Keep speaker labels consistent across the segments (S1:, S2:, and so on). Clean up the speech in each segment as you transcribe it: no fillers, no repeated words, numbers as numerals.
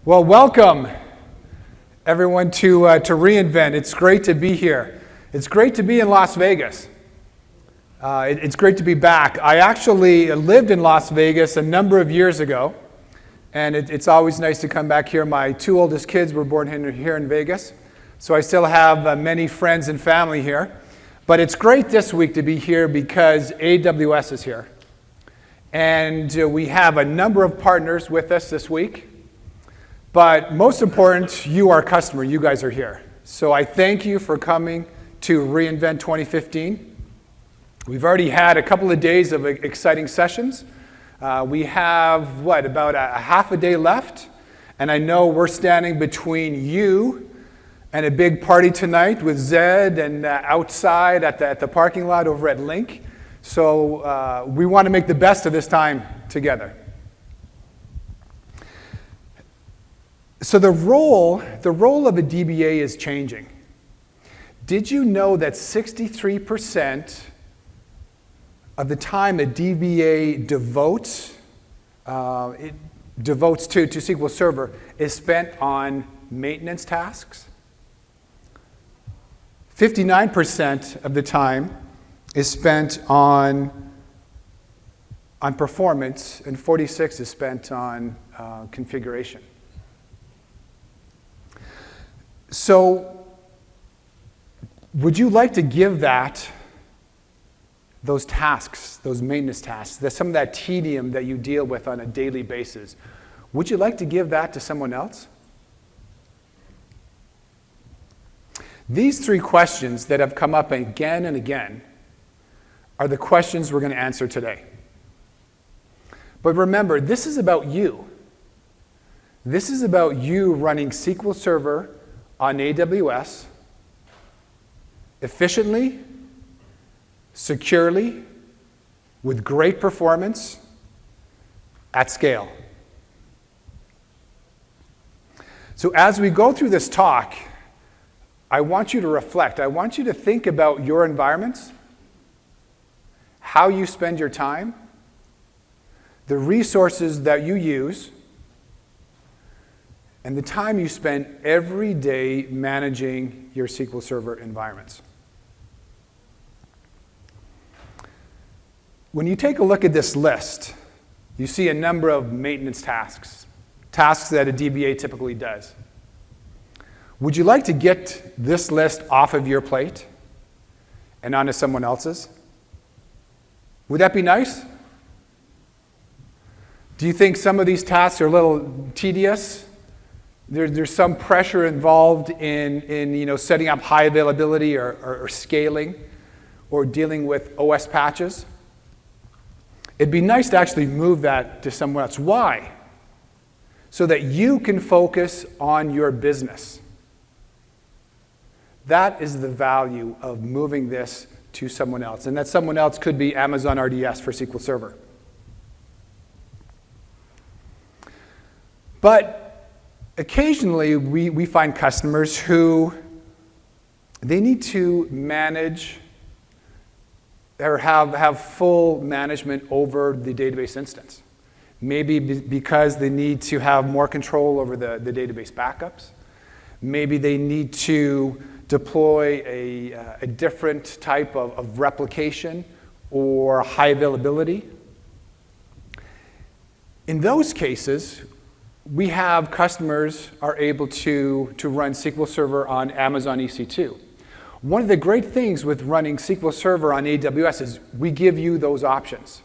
S1: Well, welcome everyone to reInvent. It's great to be here. It's great to be in Las Vegas. It's great to be back. I actually lived in Las Vegas a number of years ago, and it's always nice to come back here. My two oldest kids were born here in Vegas, so I still have many friends and family here. But it's great this week to be here because AWS is here. And we have a number of partners with us this week. But most important, you, our customer, you guys are here. So I thank you for coming to reInvent 2015. We've already had a couple of days of exciting sessions. We have, about a half a day left. And I know we're standing between you and a big party tonight with Zed and outside at the parking lot over at Link. So we want to make the best of this time together. So the role of a DBA is changing. Did you know that 63% of the time a DBA devotes to SQL Server is spent on maintenance tasks? 59% of the time is spent on performance, and 46% is spent on configuration. So, would you like to give those tasks, those maintenance tasks, some of that tedium that you deal with on a daily basis, would you like to give that to someone else? These three questions that have come up again and again are the questions we're going to answer today. But remember, this is about you. This is about you running SQL Server on AWS efficiently, securely, with great performance, at scale. So as we go through this talk, I want you to reflect. I want you to think about your environments, how you spend your time, the resources that you use, and the time you spend every day managing your SQL Server environments. When you take a look at this list, you see a number of maintenance tasks that a DBA typically does. Would you like to get this list off of your plate and onto someone else's? Would that be nice? Do you think some of these tasks are a little tedious? There's some pressure involved in setting up high availability or scaling or dealing with OS patches. It'd be nice to actually move that to someone else. Why? So that you can focus on your business. That is the value of moving this to someone else. And that someone else could be Amazon RDS for SQL Server. But occasionally, we find customers who they need to manage or have full management over the database instance. Maybe because they need to have more control over the database backups. Maybe they need to deploy a different type of replication or high availability. In those cases, we have customers are able to run SQL Server on Amazon EC2. One of the great things with running SQL Server on AWS is we give you those options.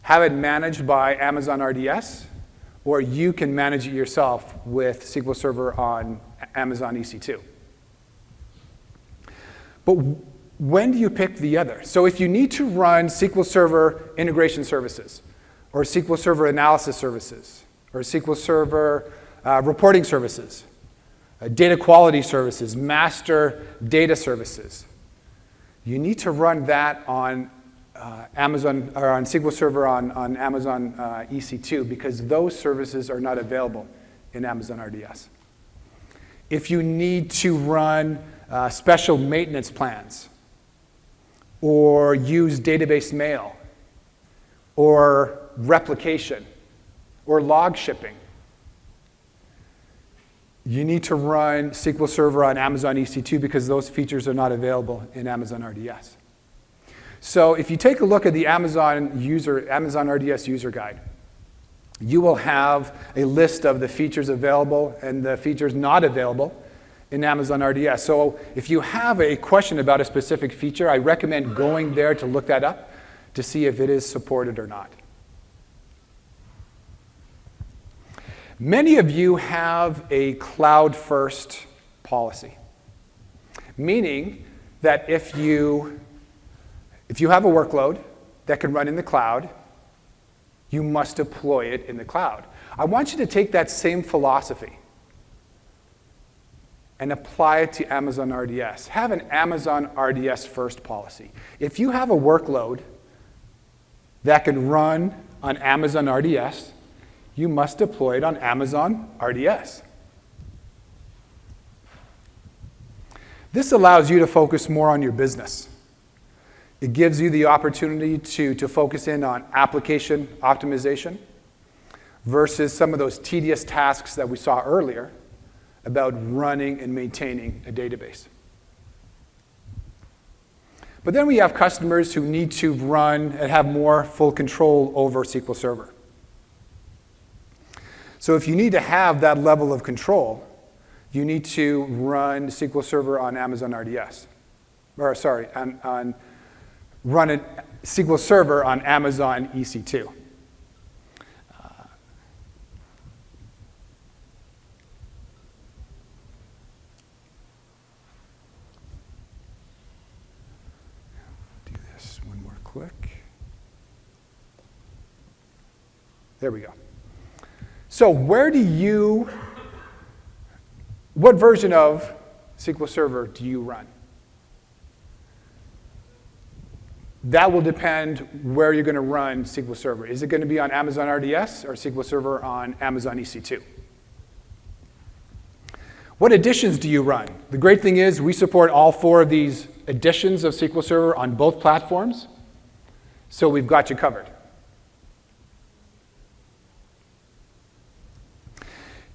S1: Have it managed by Amazon RDS, or you can manage it yourself with SQL Server on Amazon EC2. But when do you pick the other? So if you need to run SQL Server integration services, or SQL Server analysis services, or SQL Server reporting services, data quality services, master data services. You need to run that on Amazon or on SQL Server on Amazon EC2 because those services are not available in Amazon RDS. If you need to run special maintenance plans, or use database mail, or replication, or log shipping, you need to run SQL Server on Amazon EC2 because those features are not available in Amazon RDS. So if you take a look at the Amazon RDS user guide, you will have a list of the features available and the features not available in Amazon RDS. So if you have a question about a specific feature, I recommend going there to look that up to see if it is supported or not. Many of you have a cloud-first policy, meaning that if you have a workload that can run in the cloud, you must deploy it in the cloud. I want you to take that same philosophy and apply it to Amazon RDS. Have an Amazon RDS first policy. If you have a workload that can run on Amazon RDS, you must deploy it on Amazon RDS. This allows you to focus more on your business. It gives you the opportunity to focus in on application optimization versus some of those tedious tasks that we saw earlier about running and maintaining a database. But then we have customers who need to run and have more full control over SQL Server. So if you need to have that level of control, you need to run SQL Server on Amazon RDS. Or sorry, run a SQL Server on Amazon EC2. Do this one more click. There we go. So what version of SQL Server do you run? That will depend where you're going to run SQL Server. Is it going to be on Amazon RDS or SQL Server on Amazon EC2? What editions do you run? The great thing is we support all 4 of these editions of SQL Server on both platforms, so we've got you covered.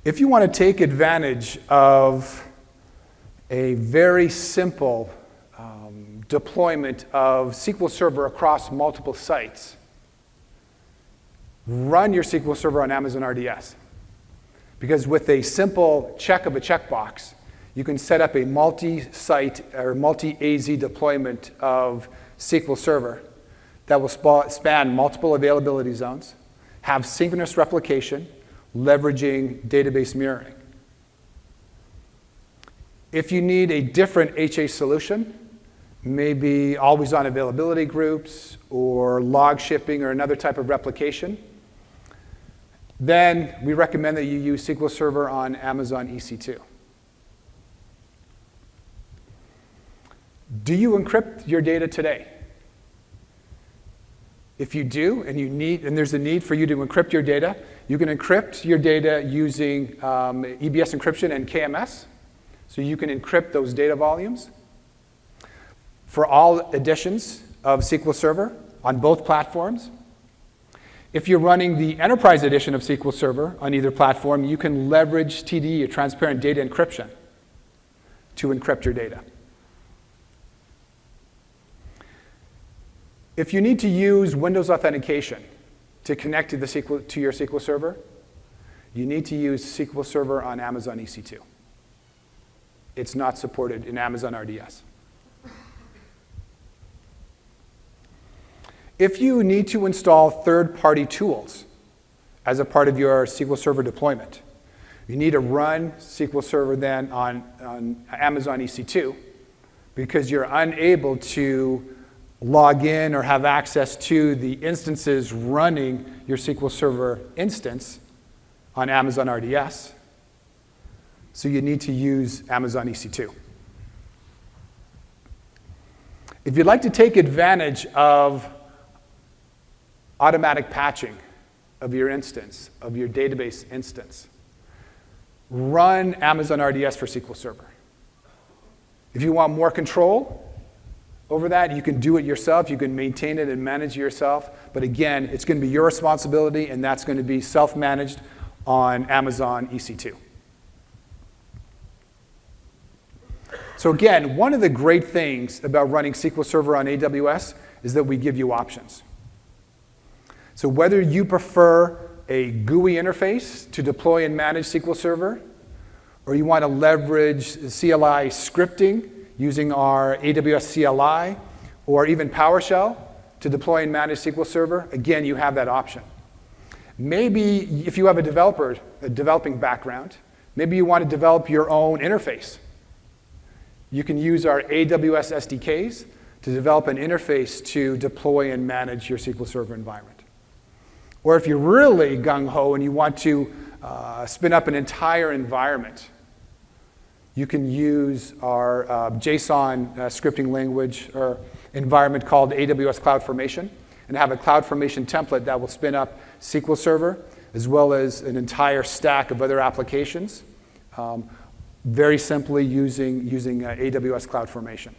S1: If you want to take advantage of a very simple deployment of SQL Server across multiple sites, run your SQL Server on Amazon RDS. Because with a simple check of a checkbox, you can set up a multi-site or multi-AZ deployment of SQL Server that will span multiple availability zones, have synchronous replication, leveraging database mirroring. If you need a different HA solution, maybe always-on availability groups or log shipping or another type of replication, then we recommend that you use SQL Server on Amazon EC2. Do you encrypt your data today? If you do, and there's a need for you to encrypt your data, you can encrypt your data using EBS encryption and KMS. So you can encrypt those data volumes for all editions of SQL Server on both platforms. If you're running the enterprise edition of SQL Server on either platform, you can leverage TDE, or transparent data encryption, to encrypt your data. If you need to use Windows authentication to connect to your SQL Server, you need to use SQL Server on Amazon EC2. It's not supported in Amazon RDS. If you need to install third-party tools as a part of your SQL Server deployment, you need to run SQL Server then on Amazon EC2 because you're unable to log in or have access to the instances running your SQL Server instance on Amazon RDS. So you need to use Amazon EC2. If you'd like to take advantage of automatic patching of your instance, of your database instance, run Amazon RDS for SQL Server. If you want more control over that, you can do it yourself. You can maintain it and manage it yourself. But again, it's going to be your responsibility, and that's going to be self-managed on Amazon EC2. So again, one of the great things about running SQL Server on AWS is that we give you options. So whether you prefer a GUI interface to deploy and manage SQL Server, or you want to leverage CLI scripting using our AWS CLI, or even PowerShell to deploy and manage SQL Server, again, you have that option. Maybe if you have a developing background, maybe you want to develop your own interface. You can use our AWS SDKs to develop an interface to deploy and manage your SQL Server environment. Or if you're really gung-ho and you want to spin up an entire environment, you can use our JSON scripting language or environment called AWS CloudFormation and have a CloudFormation template that will spin up SQL Server as well as an entire stack of other applications, very simply using AWS CloudFormation.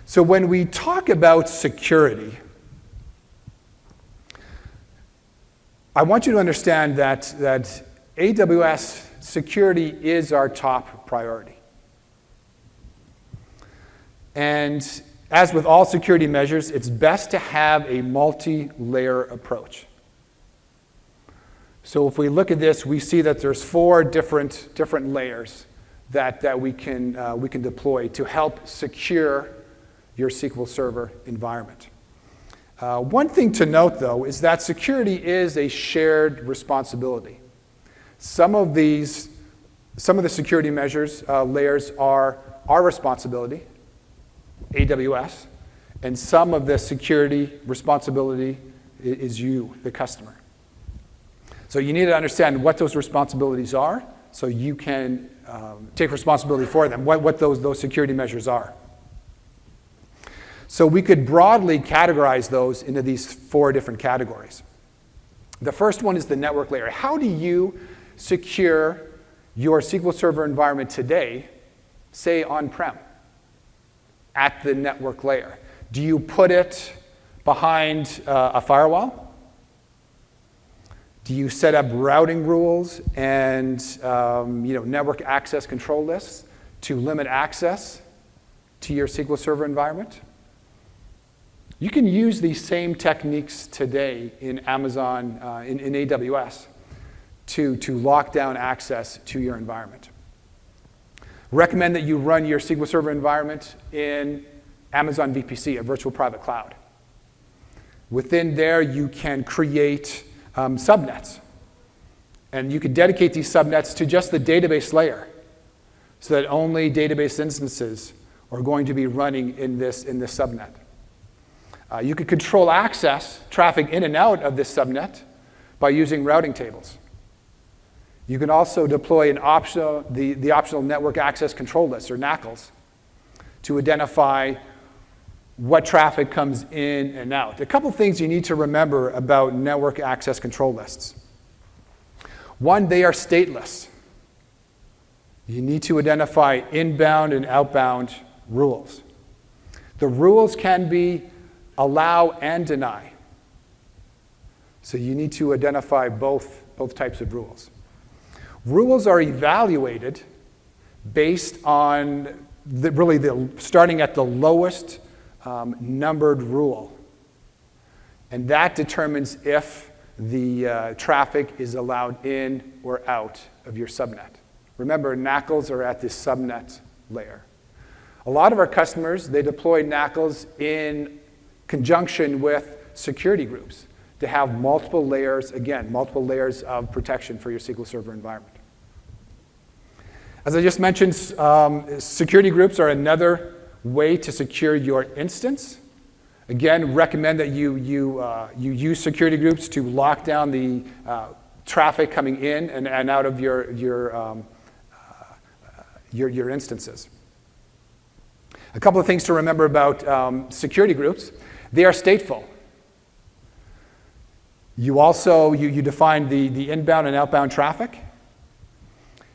S1: So when we talk about security, I want you to understand that AWS security is our top priority. And as with all security measures, it's best to have a multi-layer approach. So if we look at this, we see that there's 4 different layers that we can deploy to help secure your SQL Server environment. One thing to note, though, is that security is a shared responsibility. Some of the security measures, layers are our responsibility, AWS, and some of the security responsibility is you, the customer. So you need to understand what those responsibilities are so you can take responsibility for them, what those security measures are. So we could broadly categorize those into these 4 different categories. The first one is the network layer. How do you secure your SQL Server environment today, say on-prem, at the network layer? Do you put it behind a firewall? Do you set up routing rules and network access control lists to limit access to your SQL Server environment? You can use these same techniques today in Amazon, in AWS, to lock down access to your environment. Recommend that you run your SQL Server environment in Amazon VPC, a virtual private cloud. Within there, you can create subnets. And you can dedicate these subnets to just the database layer so that only database instances are going to be running in this subnet. You could control access, traffic in and out of this subnet by using routing tables. You can also deploy the optional network access control lists, or NACLs, to identify what traffic comes in and out. A couple things you need to remember about network access control lists. One, they are stateless. You need to identify inbound and outbound rules. The rules can be allow and deny. So you need to identify both types of rules. Rules are evaluated based on starting at the lowest numbered rule. And that determines if the traffic is allowed in or out of your subnet. Remember, NACLs are at this subnet layer. A lot of our customers, they deploy NACLs in conjunction with security groups to have multiple layers of protection for your SQL Server environment. As I just mentioned, security groups are another way to secure your instance. Again, recommend that you use security groups to lock down the traffic coming in and out of your instances. A couple of things to remember about security groups. They are stateful. You also define the inbound and outbound traffic.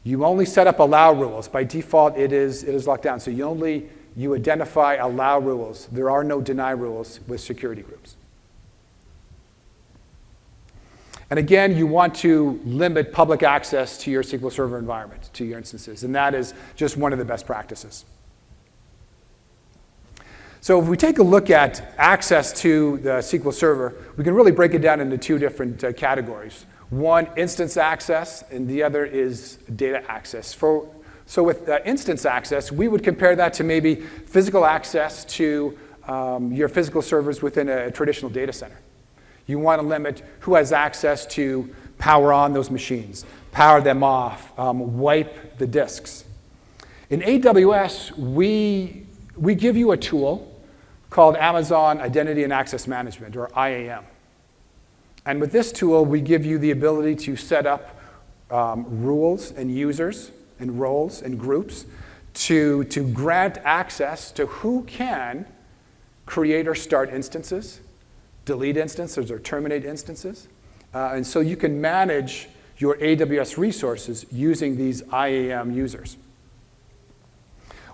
S1: You only set up allow rules. By default, it is locked down. So you identify allow rules. There are no deny rules with security groups. And again, you want to limit public access to your SQL Server environment, to your instances, and that is just one of the best practices. So if we take a look at access to the SQL Server, we can really break it down into two different categories. One, instance access, and the other is data access. So with instance access, we would compare that to maybe physical access to your physical servers within a traditional data center. You want to limit who has access to power on those machines, power them off, wipe the disks. In AWS, we give you a tool called Amazon Identity and Access Management, or IAM. And with this tool, we give you the ability to set up rules and users and roles and groups to grant access to who can create or start instances, delete instances, or terminate instances. And so you can manage your AWS resources using these IAM users.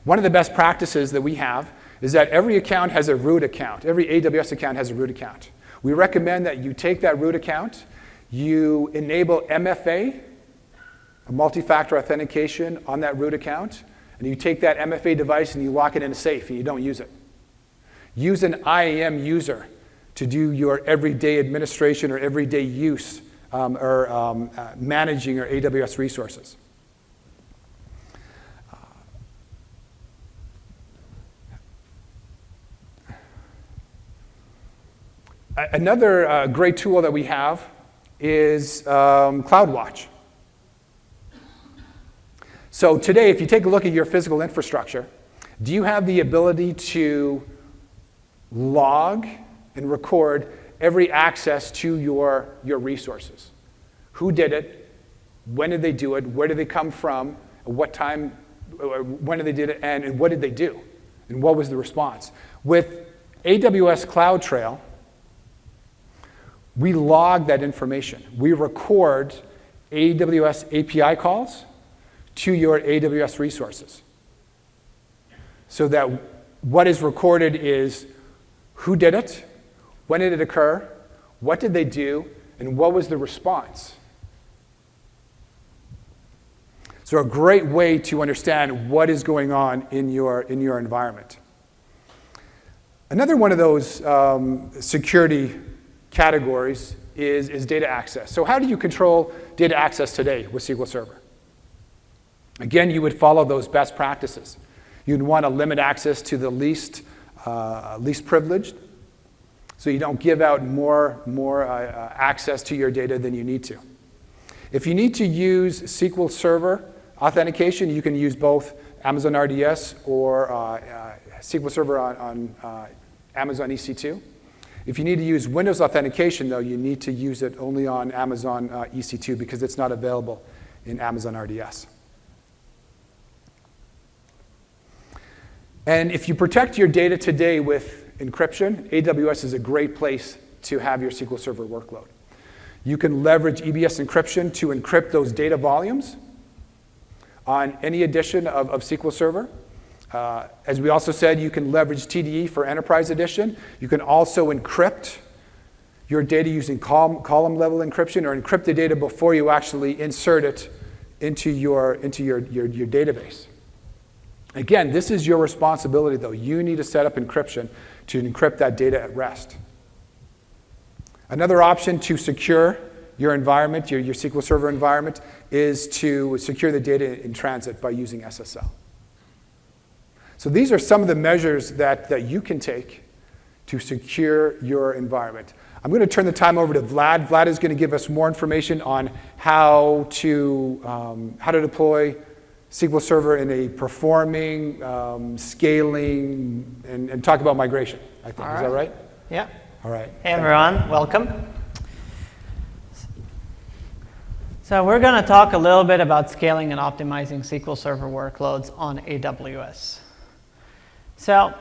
S1: One of the best practices that we have is that every account has a root account. Every AWS account has a root account. We recommend that you take that root account, you enable MFA, a multi-factor authentication on that root account, and you take that MFA device and you lock it in a safe and you don't use it. Use an IAM user to do your everyday administration or everyday use or managing your AWS resources. Another great tool that we have is CloudWatch. So today, if you take a look at your physical infrastructure, do you have the ability to log and record every access to your resources? Who did it? When did they do it? Where did they come from? At what time? When did they do it? And what did they do? And what was the response? With AWS CloudTrail, we log that information. We record AWS API calls to your AWS resources. So that what is recorded is who did it, when did it occur, what did they do, and what was the response. So a great way to understand what is going on in your environment. Another one of those security categories is data access. So how do you control data access today with SQL Server? Again, you would follow those best practices. You'd want to limit access to the least privileged, so you don't give out more access to your data than you need to. If you need to use SQL Server authentication, you can use both Amazon RDS or SQL Server on Amazon EC2. If you need to use Windows authentication, though, you need to use it only on Amazon EC2 because it's not available in Amazon RDS. And if you protect your data today with encryption, AWS is a great place to have your SQL Server workload. You can leverage EBS encryption to encrypt those data volumes on any edition of SQL Server. As we also said, you can leverage TDE for Enterprise Edition. You can also encrypt your data using column level encryption, or encrypt the data before you actually insert it into your database. Again, this is your responsibility, though. You need to set up encryption to encrypt that data at rest. Another option to secure your environment, your SQL Server environment, is to secure the data in transit by using SSL. So these are some of the measures that you can take to secure your environment. I'm going to turn the time over to Vlad. Vlad is going to give us more information on how to deploy SQL Server in a performing, scaling, and talk about migration, I think. Is that right?
S2: Yeah.
S1: All right.
S2: Hey, everyone. Welcome. So we're going to talk a little bit about scaling and optimizing SQL Server workloads on AWS. So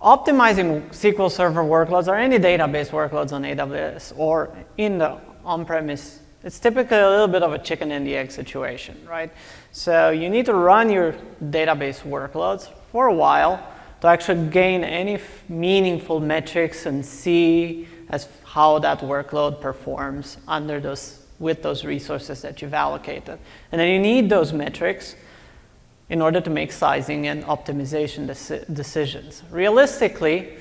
S2: optimizing SQL Server workloads or any database workloads on AWS or in the on-premise, it's typically a little bit of a chicken and the egg situation, right? So you need to run your database workloads for a while to actually gain any meaningful metrics and see as how that workload performs with those resources that you've allocated. And then you need those metrics in order to make sizing and optimization decisions. Realistically,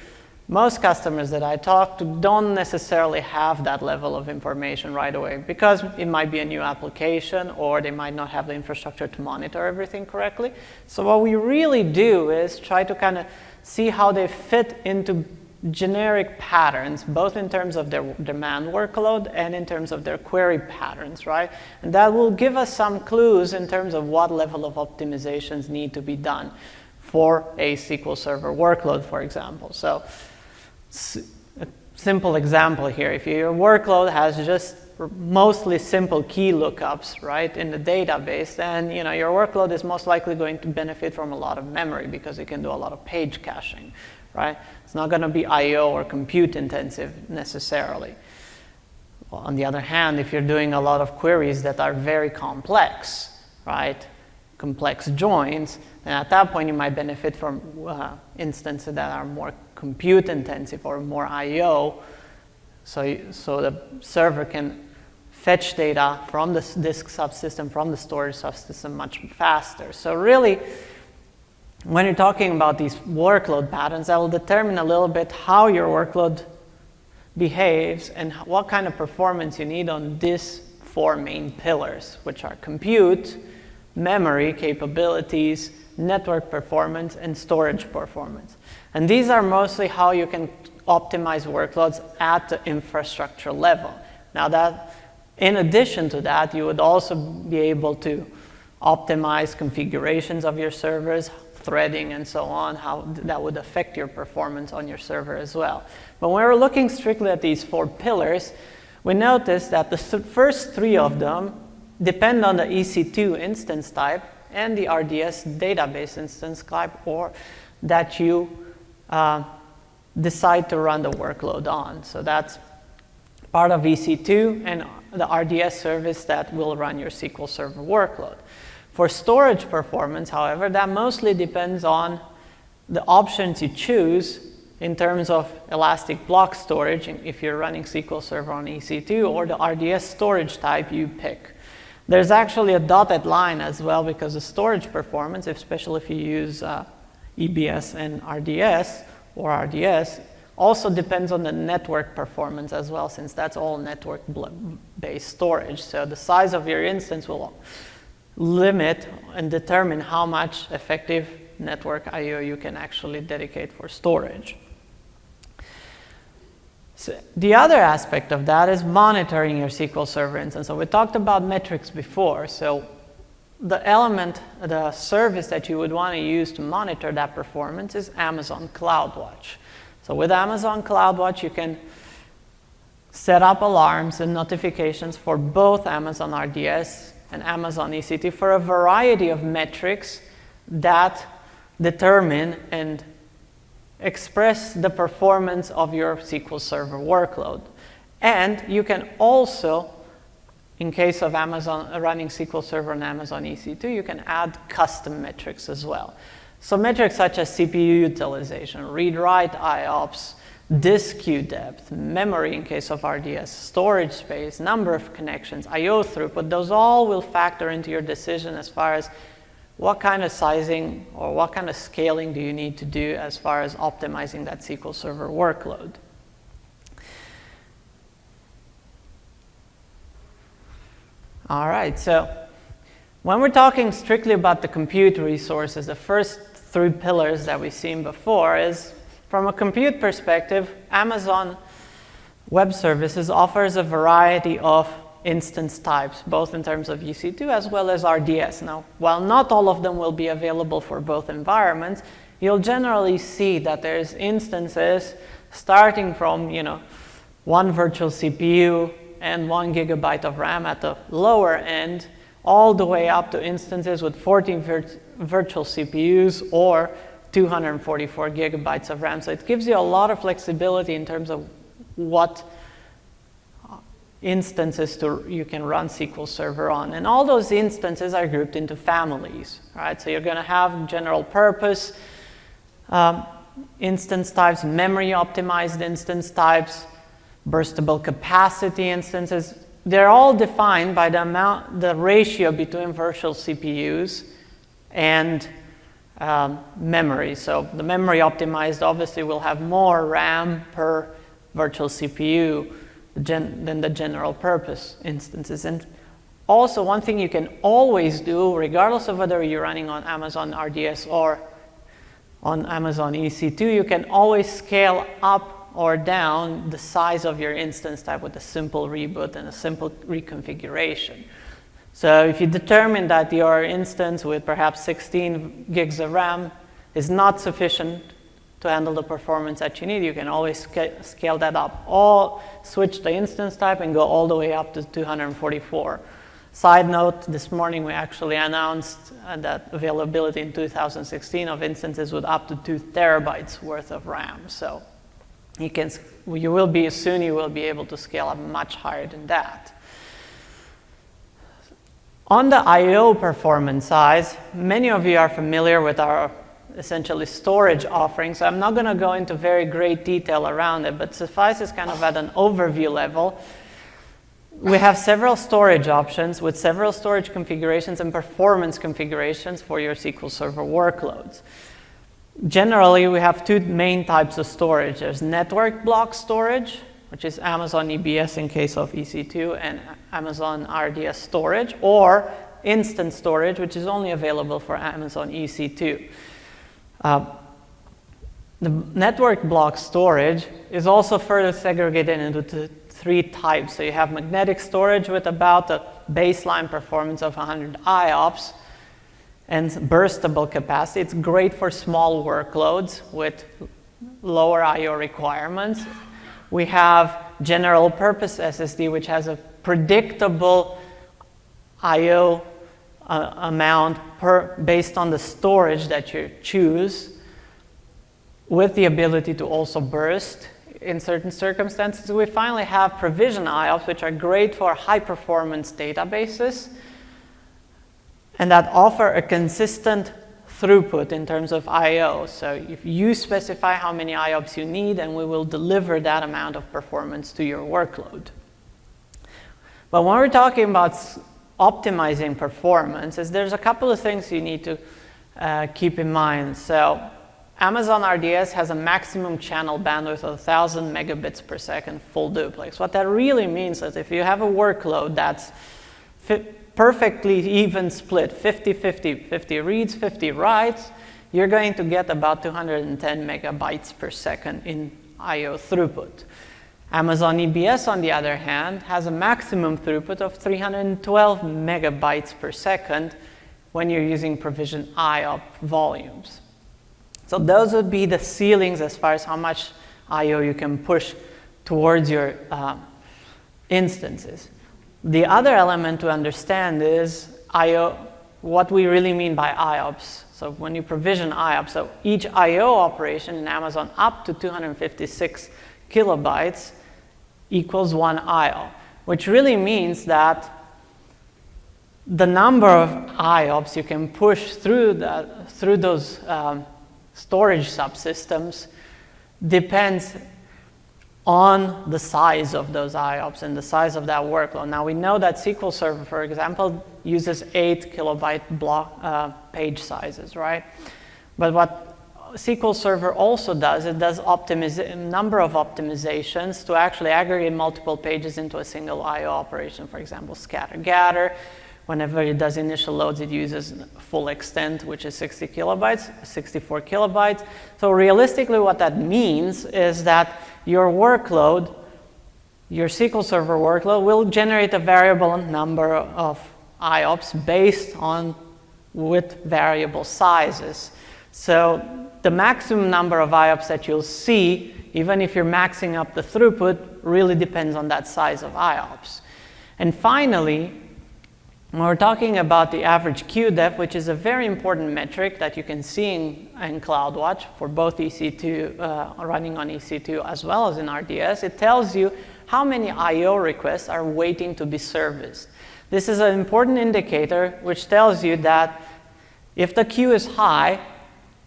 S2: most customers that I talk to don't necessarily have that level of information right away because it might be a new application or they might not have the infrastructure to monitor everything correctly. So what we really do is try to kind of see how they fit into generic patterns, both in terms of their demand workload and in terms of their query patterns, right? And that will give us some clues in terms of what level of optimizations need to be done for a SQL Server workload, for example. So a simple example here, if your workload has just mostly simple key lookups, right, in the database, then your workload is most likely going to benefit from a lot of memory because it can do a lot of page caching, right? It's not going to be I/O or compute intensive necessarily. Well, on the other hand, if you're doing a lot of queries that are very complex, right, complex joins, then at that point you might benefit from instances that are more compute intensive or more I/O, so the server can fetch data from the disk subsystem, from the storage subsystem much faster. So really, when you're talking about these workload patterns, that will determine a little bit how your workload behaves and what kind of performance you need on these four main pillars, which are compute, memory capabilities, network performance, and storage performance. And these are mostly how you can optimize workloads at the infrastructure level. Now that, in addition to that, you would also be able to optimize configurations of your servers, threading and so on, how that would affect your performance on your server as well. But when we're looking strictly at these four pillars, we notice that the first three of them depend on the EC2 instance type and the RDS database instance type, or that you decide to run the workload on. So that's part of EC2 and the RDS service that will run your SQL Server workload. For storage performance, however, that mostly depends on the options you choose in terms of elastic block storage, if you're running SQL Server on EC2, or the RDS storage type you pick. There's actually a dotted line as well, because the storage performance, especially if you use EBS and RDS, or RDS, also depends on the network performance as well, since that's all network-based storage. So the size of your instance will limit and determine how much effective network I/O you can actually dedicate for storage. So the other aspect of that is monitoring your SQL Server instance. So we talked about metrics before. So the service that you would want to use to monitor that performance is Amazon CloudWatch. So with Amazon CloudWatch, you can set up alarms and notifications for both Amazon RDS and Amazon EC2 for a variety of metrics that determine and express the performance of your SQL Server workload. And you can also, in case of Amazon running SQL Server on Amazon EC2, you can add custom metrics as well. So metrics such as CPU utilization, read-write IOPS, disk queue depth, memory in case of RDS, storage space, number of connections, I/O throughput, those all will factor into your decision as far as what kind of sizing or what kind of scaling do you need to do as far as optimizing that SQL Server workload. All right, so when we're talking strictly about the compute resources, the first three pillars that we've seen before is, from a compute perspective, Amazon Web Services offers a variety of instance types, both in terms of EC2 as well as RDS. Now, while not all of them will be available for both environments, you'll generally see that there's instances starting from, one virtual CPU and 1 gigabyte of RAM at the lower end, all the way up to instances with 14 virtual CPUs or 244 gigabytes of RAM. So it gives you a lot of flexibility in terms of what instances you can run SQL Server on. And all those instances are grouped into families, right? So you're going to have general purpose instance types, memory optimized instance types, burstable capacity instances. They're all defined by the ratio between virtual CPUs and memory. So the memory optimized obviously will have more RAM per virtual CPU than the general purpose instances. And also, one thing you can always do, regardless of whether you're running on Amazon RDS or on Amazon EC2, you can always scale up or down the size of your instance type with a simple reboot and a simple reconfiguration. So if you determine that your instance with perhaps 16 gigs of RAM is not sufficient to handle the performance that you need, you can always scale that up, or switch the instance type and go all the way up to 244. Side note, this morning we actually announced that availability in 2016 of instances with up to 2 terabytes worth of RAM. So you will be able to scale up much higher than that. On the I/O performance side, many of you are familiar with our essentially storage offerings. So I'm not going to go into very great detail around it, but suffice is kind of at an overview level. We have several storage options with several storage configurations and performance configurations for your SQL Server workloads. Generally, we have two main types of storage. There's network block storage, which is Amazon EBS in case of EC2, and Amazon RDS storage, or instant storage, which is only available for Amazon EC2. The network block storage is also further segregated into three types. So you have magnetic storage with about a baseline performance of 100 IOPS and burstable capacity. It's great for small workloads with lower I/O requirements. We have general purpose SSD, which has a predictable I/O amount based on the storage that you choose, with the ability to also burst in certain circumstances. We finally have provision IOPS, which are great for high-performance databases and that offer a consistent throughput in terms of I/O. So if you specify how many IOPS you need, and we will deliver that amount of performance to your workload. But when we're talking about optimizing performance, there's a couple of things you need to keep in mind. So Amazon RDS has a maximum channel bandwidth of 1,000 megabits per second full duplex. What that really means is if you have a workload that's perfectly even split, 50-50, 50 reads, 50 writes, you're going to get about 210 megabytes per second in I/O throughput. Amazon EBS, on the other hand, has a maximum throughput of 312 megabytes per second when you're using provision IOP volumes. So those would be the ceilings as far as how much I/O you can push towards your instances. The other element to understand is I/O, what we really mean by IOPS. So when you provision IOPS, so each I/O operation in Amazon up to 256 kilobytes equals 1 I/O, which really means that the number of IOPS you can push through those storage subsystems depends on the size of those IOPS and the size of that workload. Now we know that SQL Server, for example, uses 8 kilobyte block page sizes, right? But what SQL Server also does, it does a number of optimizations to actually aggregate multiple pages into a single I/O operation. For example, scatter-gather. Whenever it does initial loads, it uses full extent, which is 60 kilobytes, 64 kilobytes. So realistically, what that means is that your workload, your SQL Server workload, will generate a variable number of IOPS based on with variable sizes. So the maximum number of IOPS that you'll see, even if you're maxing up the throughput, really depends on that size of IOPS. And finally, when we're talking about the average queue depth, which is a very important metric that you can see in CloudWatch for both EC2, running on EC2 as well as in RDS, it tells you how many I/O requests are waiting to be serviced. This is an important indicator which tells you that if the queue is high,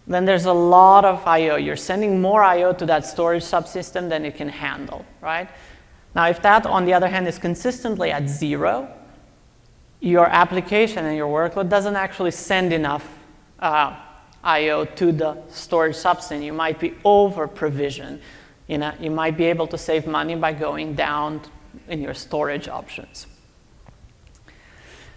S2: then there's a lot of I/O. You're sending more I/O to that storage subsystem than it can handle, right? Now, if that, on the other hand, is consistently at 0, your application and your workload doesn't actually send enough I/O to the storage substance. You might be over-provisioned. You might be able to save money by going down in your storage options.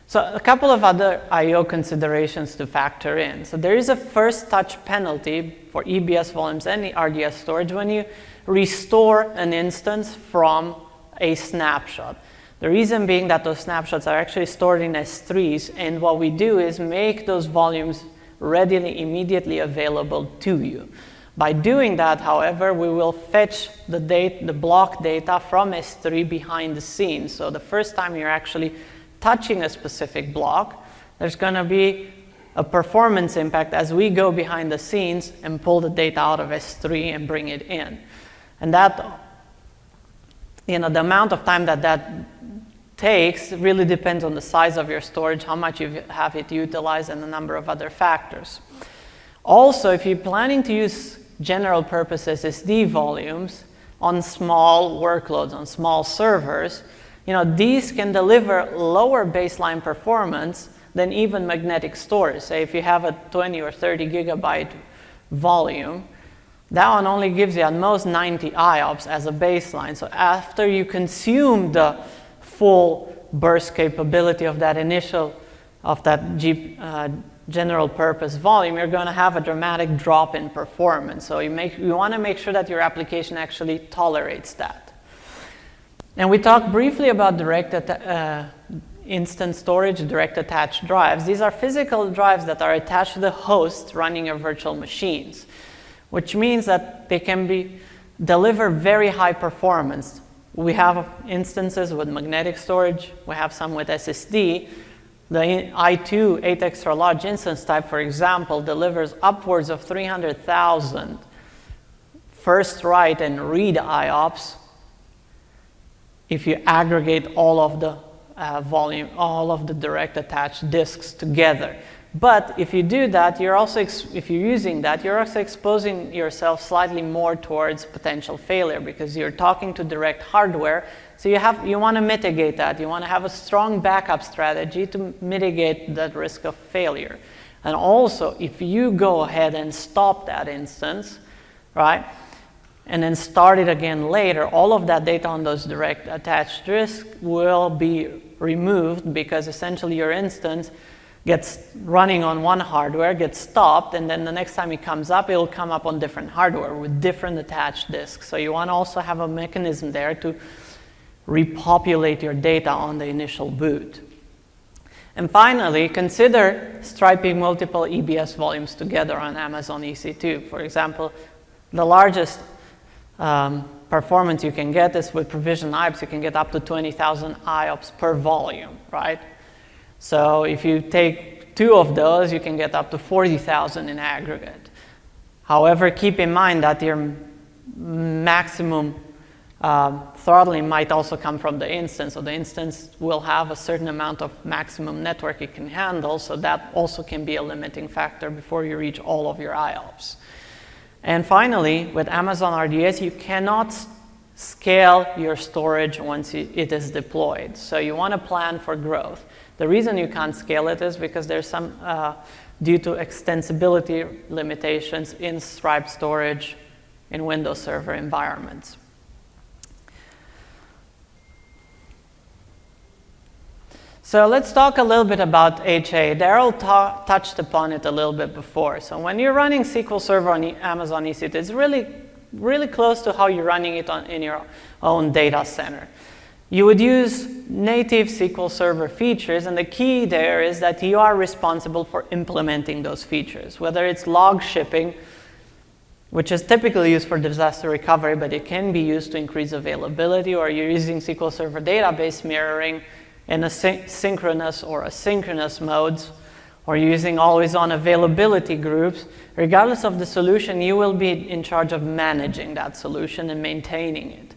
S2: So a couple of other I/O considerations to factor in. So there is a first touch penalty for EBS volumes and the RDS storage when you restore an instance from a snapshot. The reason being that those snapshots are actually stored in S3s, and what we do is make those volumes readily, immediately available to you. By doing that, however, we will fetch the block data from S3 behind the scenes. So the first time you're actually touching a specific block, there's going to be a performance impact as we go behind the scenes and pull the data out of S3 and bring it in. And that, the amount of time that takes really depends on the size of your storage, how much you have it utilized, and a number of other factors. Also, if you're planning to use general purpose SSD volumes on small workloads, on small servers, these can deliver lower baseline performance than even magnetic storage. Say if you have a 20 or 30 gigabyte volume, that one only gives you at most 90 IOPS as a baseline. So after you consume the full burst capability of that general purpose volume, you're going to have a dramatic drop in performance. So you want to make sure that your application actually tolerates that. And we talked briefly about instant storage, direct attached drives. These are physical drives that are attached to the host running your virtual machines, which means that they can deliver very high performance. We have instances with magnetic storage. We have some with SSD. The i2 8 extra large instance type, for example, delivers upwards of 300,000 first write and read IOPS if you aggregate all of the volume, all of the direct attached disks together. But if you do that, if you're using that, you're also exposing yourself slightly more towards potential failure because you're talking to direct hardware. So you want to mitigate that. You want to have a strong backup strategy to mitigate that risk of failure. And also, if you go ahead and stop that instance, right, and then start it again later, all of that data on those direct attached disks will be removed because essentially your instance gets running on one hardware, gets stopped, and then the next time it comes up, it'll come up on different hardware with different attached disks. So you want to also have a mechanism there to repopulate your data on the initial boot. And finally, consider striping multiple EBS volumes together on Amazon EC2. For example, the largest performance you can get is with provision IOPS. You can get up to 20,000 IOPS per volume, right? So if you take 2 of those, you can get up to 40,000 in aggregate. However, keep in mind that your maximum throttling might also come from the instance. So the instance will have a certain amount of maximum network it can handle, so that also can be a limiting factor before you reach all of your IOPS. And finally, with Amazon RDS, you cannot scale your storage once it is deployed. So you want to plan for growth. The reason you can't scale it is because there's some, due to extensibility limitations in striped storage in Windows Server environments. So let's talk a little bit about HA. Daryl touched upon it a little bit before. So when you're running SQL Server on Amazon EC2, it's really close to how you're running it in your own data center. You would use native SQL Server features, and the key there is that you are responsible for implementing those features, whether it's log shipping, which is typically used for disaster recovery, but it can be used to increase availability, or you're using SQL Server database mirroring in a synchronous or asynchronous modes, or using always-on availability groups. Regardless of the solution, you will be in charge of managing that solution and maintaining it.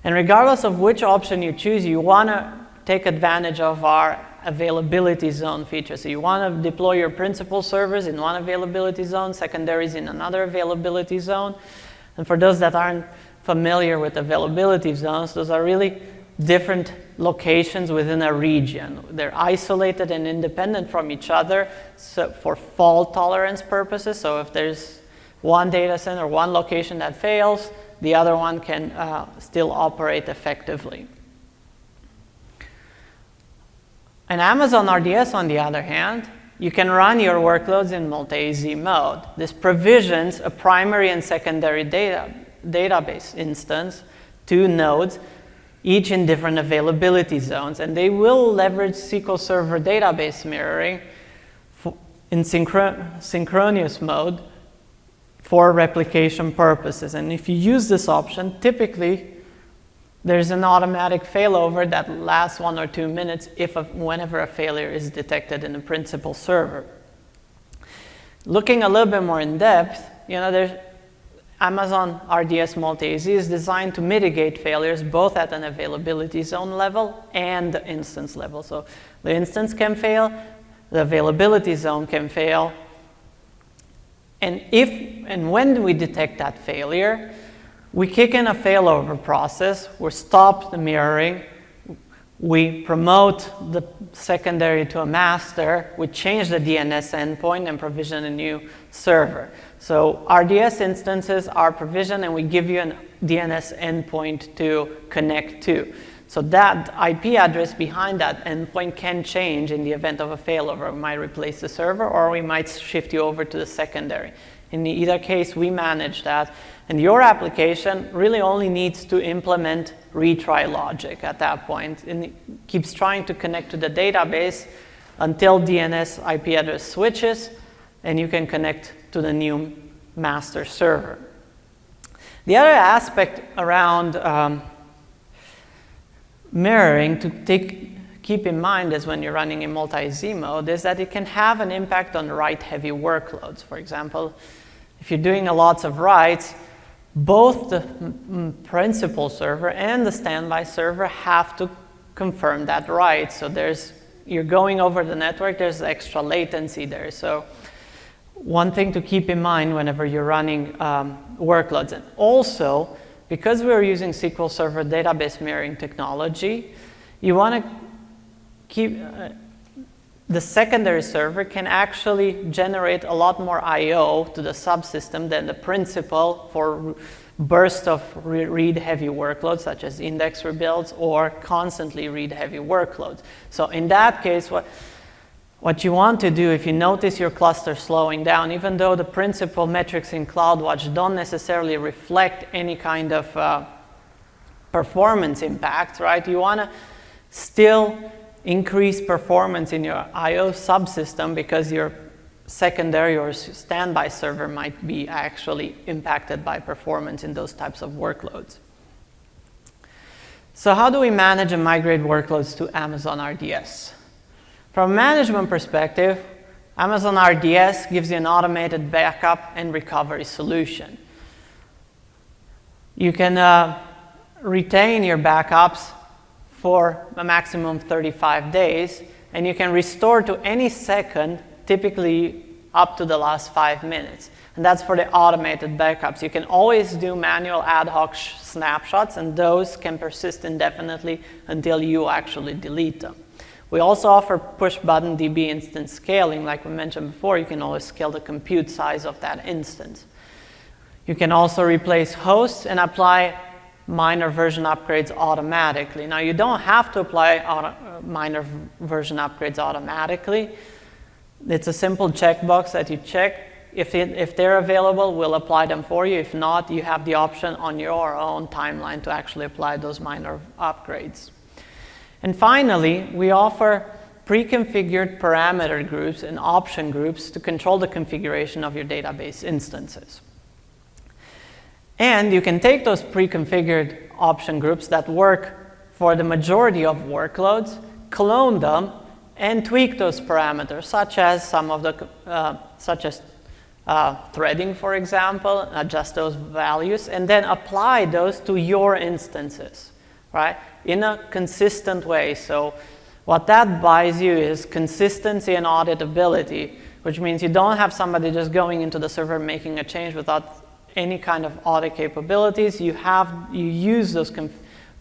S2: And regardless of which option you choose, you want to take advantage of our availability zone feature. So you want to deploy your principal servers in one availability zone, secondaries in another availability zone. And for those that aren't familiar with availability zones, those are really different locations within a region. They're isolated and independent from each other so for fault tolerance purposes. So if there's one data center, one location that fails, the other one can still operate effectively. In Amazon RDS, on the other hand, you can run your workloads in multi-AZ mode. This provisions a primary and secondary database instance, 2 nodes, each in different availability zones, and they will leverage SQL Server database mirroring in synchronous mode for replication purposes. And if you use this option, typically there's an automatic failover that lasts 1 or 2 minutes whenever a failure is detected in the principal server. Looking a little bit more in depth, there's Amazon RDS Multi-AZ is designed to mitigate failures both at an availability zone level and the instance level. So the instance can fail, the availability zone can fail, and if and when we detect that failure, we kick in a failover process, we stop the mirroring, we promote the secondary to a master, we change the DNS endpoint and provision a new server. So RDS instances are provisioned and we give you a DNS endpoint to connect to. So that IP address behind that endpoint can change in the event of a failover. We might replace the server or we might shift you over to the secondary. In either case, we manage that. And your application really only needs to implement retry logic at that point. And it keeps trying to connect to the database until DNS IP address switches, and you can connect to the new master server. The other aspect around mirroring to keep in mind is when you're running in multi-AZ mode is that it can have an impact on write-heavy workloads. For example, if you're doing lots of writes, both the principal server and the standby server have to confirm that write. So you're going over the network, there's extra latency there. So one thing to keep in mind whenever you're running workloads. And also, because we're using SQL Server database mirroring technology, you want to keep the secondary server can actually generate a lot more I/O to the subsystem than the principal for bursts of read-heavy workloads, such as index rebuilds or constantly read-heavy workloads. So in that case, what you want to do, if you notice your cluster slowing down, even though the principal metrics in CloudWatch don't necessarily reflect any kind of performance impact, right? You want to still increase performance in your I/O subsystem because your secondary or standby server might be actually impacted by performance in those types of workloads. So how do we manage and migrate workloads to Amazon RDS? From a management perspective, Amazon RDS gives you an automated backup and recovery solution. You can retain your backups for a maximum of 35 days, and you can restore to any second, typically up to the last 5 minutes. And that's for the automated backups. You can always do manual ad hoc snapshots, and those can persist indefinitely until you actually delete them. We also offer push-button DB instance scaling. Like we mentioned before, you can always scale the compute size of that instance. You can also replace hosts and apply minor version upgrades automatically. Now, you don't have to apply minor version upgrades automatically. It's a simple checkbox that you check. If they're available, we'll apply them for you. If not, you have the option on your own timeline to actually apply those minor upgrades. And finally, we offer pre-configured parameter groups and option groups to control the configuration of your database instances. And you can take those pre-configured option groups that work for the majority of workloads, clone them, and tweak those parameters, such as threading, for example, adjust those values, and then apply those to your instances, right, in a consistent way. So what that buys you is consistency and auditability, which means you don't have somebody just going into the server making a change without any kind of audit capabilities, you use those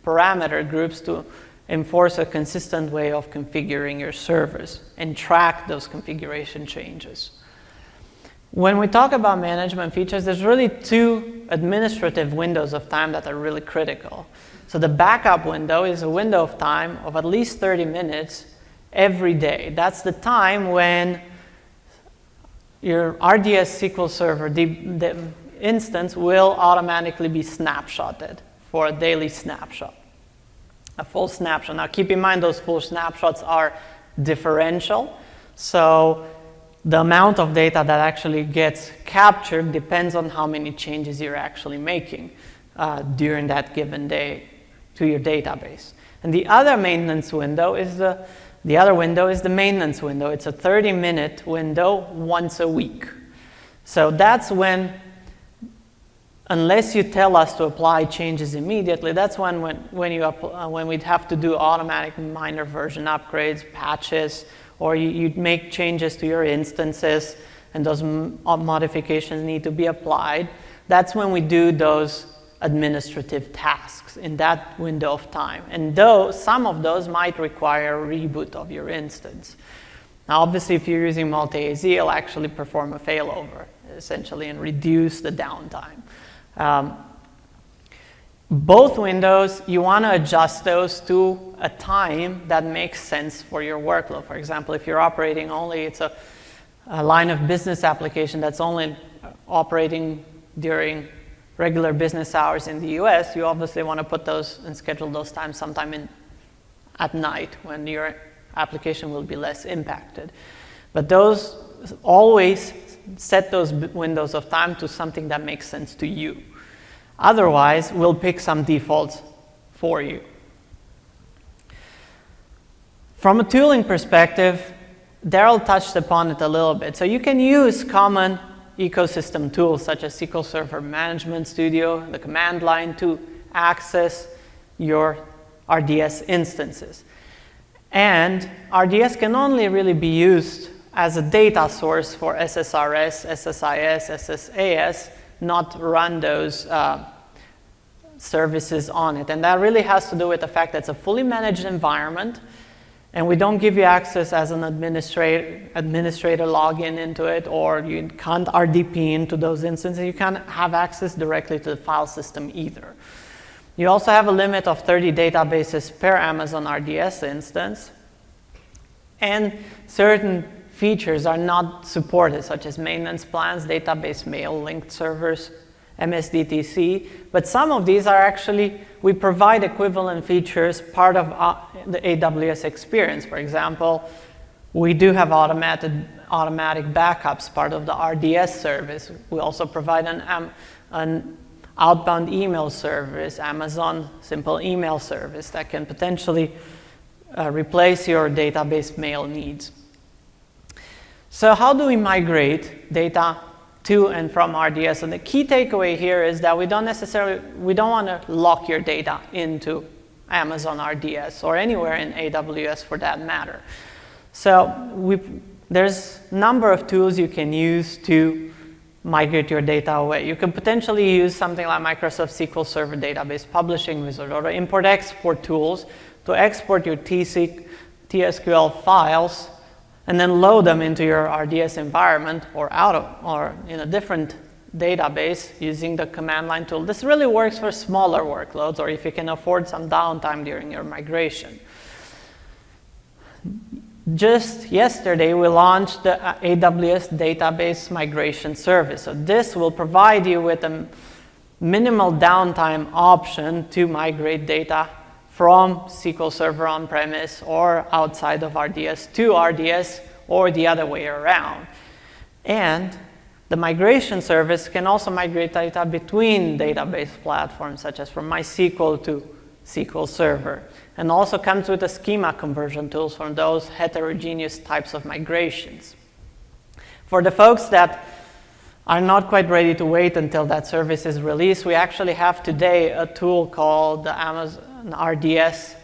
S2: parameter groups to enforce a consistent way of configuring your servers and track those configuration changes. When we talk about management features, there's really two administrative windows of time that are really critical. So the backup window is a window of time of at least 30 minutes every day. That's the time when your RDS SQL Server, the instance, will automatically be snapshotted for a daily snapshot, a full snapshot. Now keep in mind those full snapshots are differential, so the amount of data that actually gets captured depends on how many changes you're actually making during that given day to your database. And the other maintenance window is the other window is the maintenance window. It's a 30-minute window once a week. So that's when, unless you tell us to apply changes immediately, that's when we'd have to do automatic minor version upgrades, patches, or you'd make changes to your instances, and those modifications need to be applied. That's when we do those administrative tasks in that window of time. And some of those might require a reboot of your instance. Now, obviously, if you're using Multi-AZ, it'll actually perform a failover, essentially, and reduce the downtime. Both windows, you want to adjust those to a time that makes sense for your workload. For example, if you're operating it's a line of business application that's only operating during regular business hours in the US, you obviously want to put those and schedule those times sometime at night when your application will be less impacted. But always set those windows of time to something that makes sense to you. Otherwise, we'll pick some defaults for you. From a tooling perspective, Daryl touched upon it a little bit. So you can use common ecosystem tools such as SQL Server Management Studio, the command line, to access your RDS instances. And RDS can only really be used as a data source for SSRS, SSIS, SSAS, not run those services on it. And that really has to do with the fact that it's a fully managed environment, and we don't give you access as an administrator login into it, or you can't RDP into those instances. You can't have access directly to the file system either. You also have a limit of 30 databases per Amazon RDS instance, and certain features are not supported, such as maintenance plans, database mail, linked servers, MSDTC, but some of these are actually, we provide equivalent features part of the AWS experience. For example, we do have automatic backups, part of the RDS service. We also provide an outbound email service, Amazon Simple Email service that can potentially replace your database mail needs. So how do we migrate data to and from RDS? And the key takeaway here is that we don't want to lock your data into Amazon RDS or anywhere in AWS for that matter. So there's a number of tools you can use to migrate your data away. You can potentially use something like Microsoft SQL Server Database Publishing Wizard or import-export tools to export your TSQL files and then load them into your RDS environment or in a different database using the command line tool. This really works for smaller workloads or if you can afford some downtime during your migration. Just yesterday, we launched the AWS Database Migration Service. So this will provide you with a minimal downtime option to migrate data from SQL Server on-premise or outside of RDS to RDS or the other way around. And the migration service can also migrate data between database platforms, such as from MySQL to SQL Server, and also comes with a schema conversion tools for those heterogeneous types of migrations. For the folks that are not quite ready to wait until that service is released, we actually have today a tool called the Amazon RDS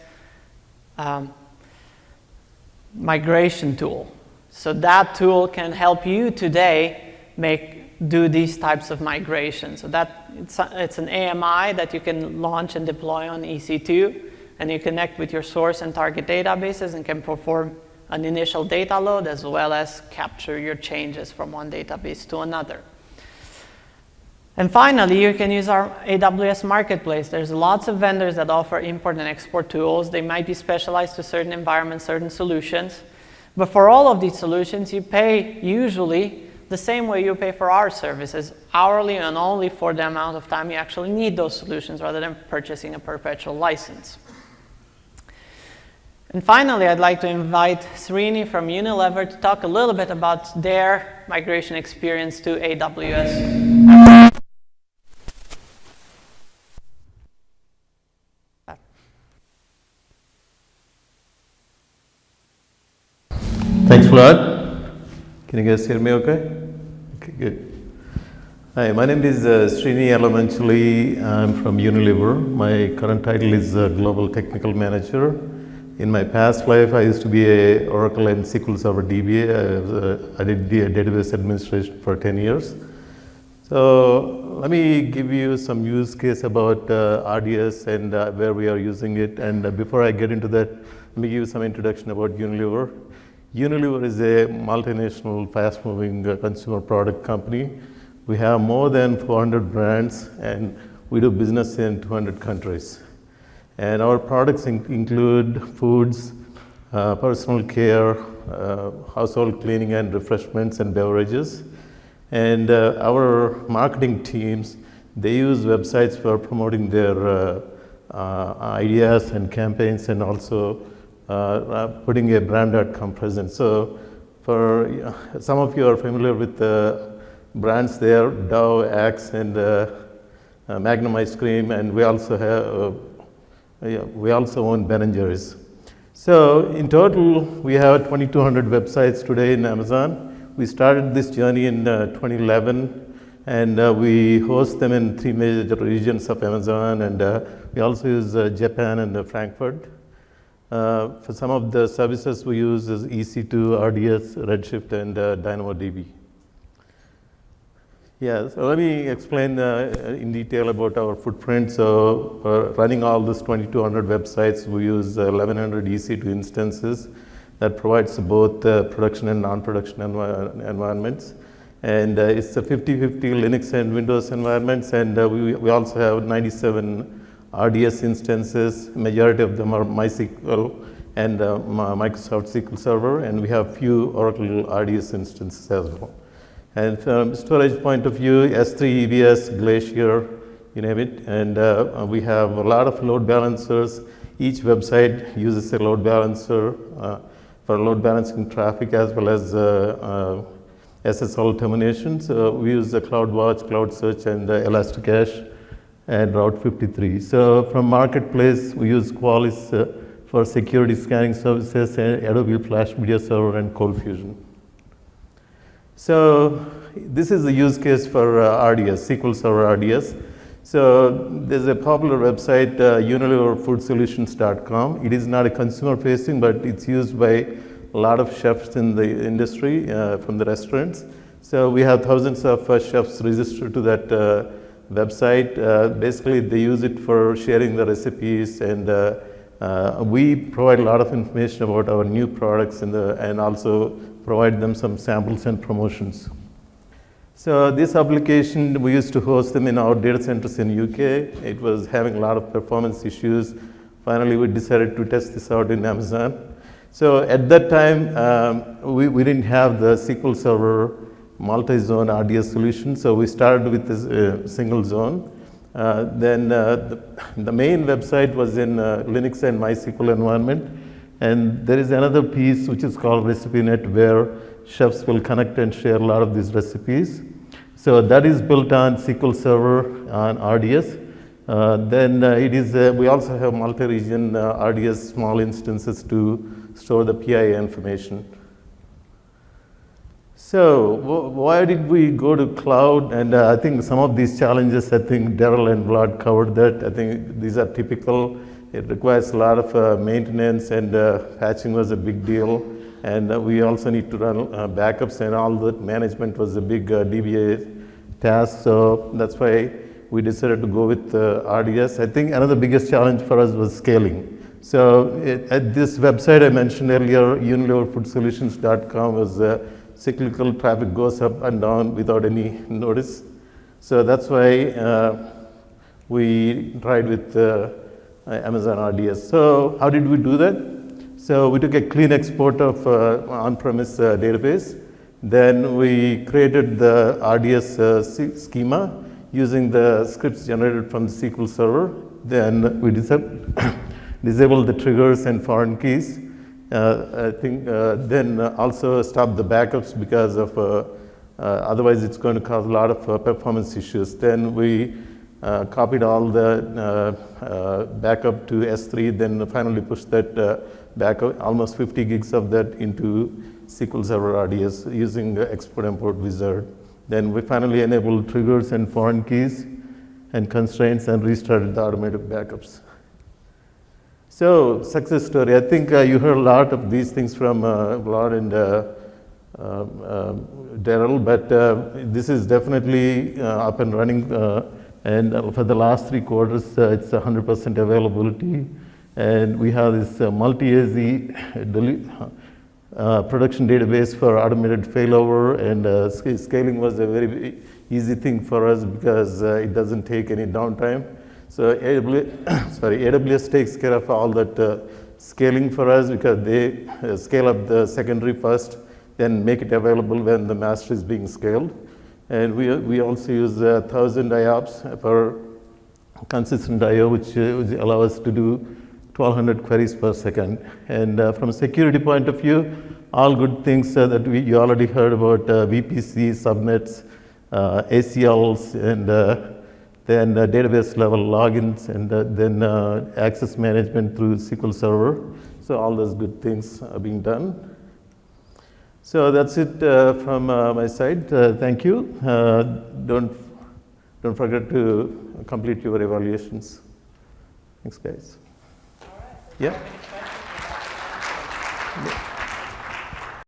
S2: migration tool. So that tool can help you today make do these types of migrations. So that it's an AMI that you can launch and deploy on EC2, and you connect with your source and target databases and can perform an initial data load as well as capture your changes from one database to another. And finally, you can use our AWS Marketplace. There's lots of vendors that offer import and export tools. They might be specialized to certain environments, certain solutions. But for all of these solutions, you pay usually the same way you pay for our services, hourly and only for the amount of time you actually need those solutions rather than purchasing a perpetual license. And finally, I'd like to invite Srini from Unilever to talk a little bit about their migration experience to AWS.
S3: Thanks, Vlad. Can you guys hear me okay? Okay, good. Hi, my name is Srini Alamanchali. I'm from Unilever. My current title is Global Technical Manager. In my past life, I used to be a Oracle and SQL Server DBA. I did the database administration for 10 years. So let me give you some use case about RDS and where we are using it. And before I get into that, let me give you some introduction about Unilever. Unilever is a multinational, fast-moving consumer product company. We have more than 400 brands, and we do business in 200 countries. And our products include foods, personal care, household cleaning and refreshments and beverages. And our marketing teams, they use websites for promoting their ideas and campaigns, and also putting a brand.com presence. So for some of you are familiar with the brands there, Dove, Axe, and Magnum ice cream, and we also have we also own Ben & Jerry's. So in total, we have 2,200 websites today in Amazon. We started this journey in 2011, and we host them in 3 major regions of Amazon, and we also use Japan and Frankfurt. For some of the services we use is EC2, RDS, Redshift, and DynamoDB. Yeah, so let me explain in detail about our footprint. So running all these 2,200 websites, we use 1,100 EC2 instances that provides both production and non-production environments. And it's a 50-50 Linux and Windows environments, and we also have 97 RDS instances. Majority of them are MySQL and Microsoft SQL Server, and we have few Oracle RDS instances as well. And from storage point of view, S3, EBS, Glacier, you name it. And we have a lot of load balancers. Each website uses a load balancer for load balancing traffic as well as SSL termination. So we use the CloudWatch, CloudSearch, and Elasticache, and Route 53. So from Marketplace, we use Qualys for security scanning services, and Adobe Flash Media Server, and ColdFusion. So this is the use case for RDS, SQL Server RDS. So there's a popular website, unileverfoodsolutions.com. It is not a consumer facing, but it's used by a lot of chefs in the industry from the restaurants. So we have thousands of chefs registered to that website. Basically, they use it for sharing the recipes, and we provide a lot of information about our new products and also provide them some samples and promotions. So this application, we used to host them in our data centers in UK. It was having a lot of performance issues. Finally, we decided to test this out in Amazon. So at that time, we didn't have the SQL Server multi-zone RDS solution, so we started with this single zone. Then the main website was in Linux and MySQL environment. And there is another piece which is called RecipeNet, where chefs will connect and share a lot of these recipes. So that is built on SQL Server on RDS. Then we also have multi-region RDS small instances to store the PII information. So why did we go to cloud? And I think some of these challenges, I think Daryl and Vlad covered that. I think these are typical. It requires a lot of maintenance, and patching was a big deal. And we also need to run backups, and all that management was a big DBA tasks. So that's why we decided to go with RDS. I think another biggest challenge for us was scaling. So at this website I mentioned earlier, unileverfoodsolutions.com, was cyclical traffic goes up and down without any notice. So that's why we tried with Amazon RDS. So how did we do that? So we took a clean export of on-premise database. Then we created the RDS schema using the scripts generated from the SQL Server. Then we disabled the triggers and foreign keys. I think then also stopped the backups because of otherwise it's going to cause a lot of performance issues. Then we copied all the backup to S3, then finally pushed that backup, almost 50 gigs of that, into SQL Server RDS using the export-import wizard. Then we finally enabled triggers and foreign keys and constraints and restarted the automated backups. So, success story. I think you heard a lot of these things from Vlad and Daryl, but this is definitely up and running. And for the last 3 quarters, it's 100% availability. And we have this multi-AZ production database for automated failover, and scaling was a very easy thing for us because it doesn't take any downtime. So AWS takes care of all that scaling for us because they scale up the secondary first, then make it available when the master is being scaled. And we also use 1,000 IOPS for consistent I/O, which allow us to do 1,200 queries per second. And from a security point of view, all good things that you already heard about, VPC, subnets, ACLs, and then database level logins, and then access management through SQL Server. So all those good things are being done. So that's it from my side. Thank you. Don't forget to complete your evaluations. Thanks, guys.
S2: All right.
S3: Yeah.
S2: Have any questions?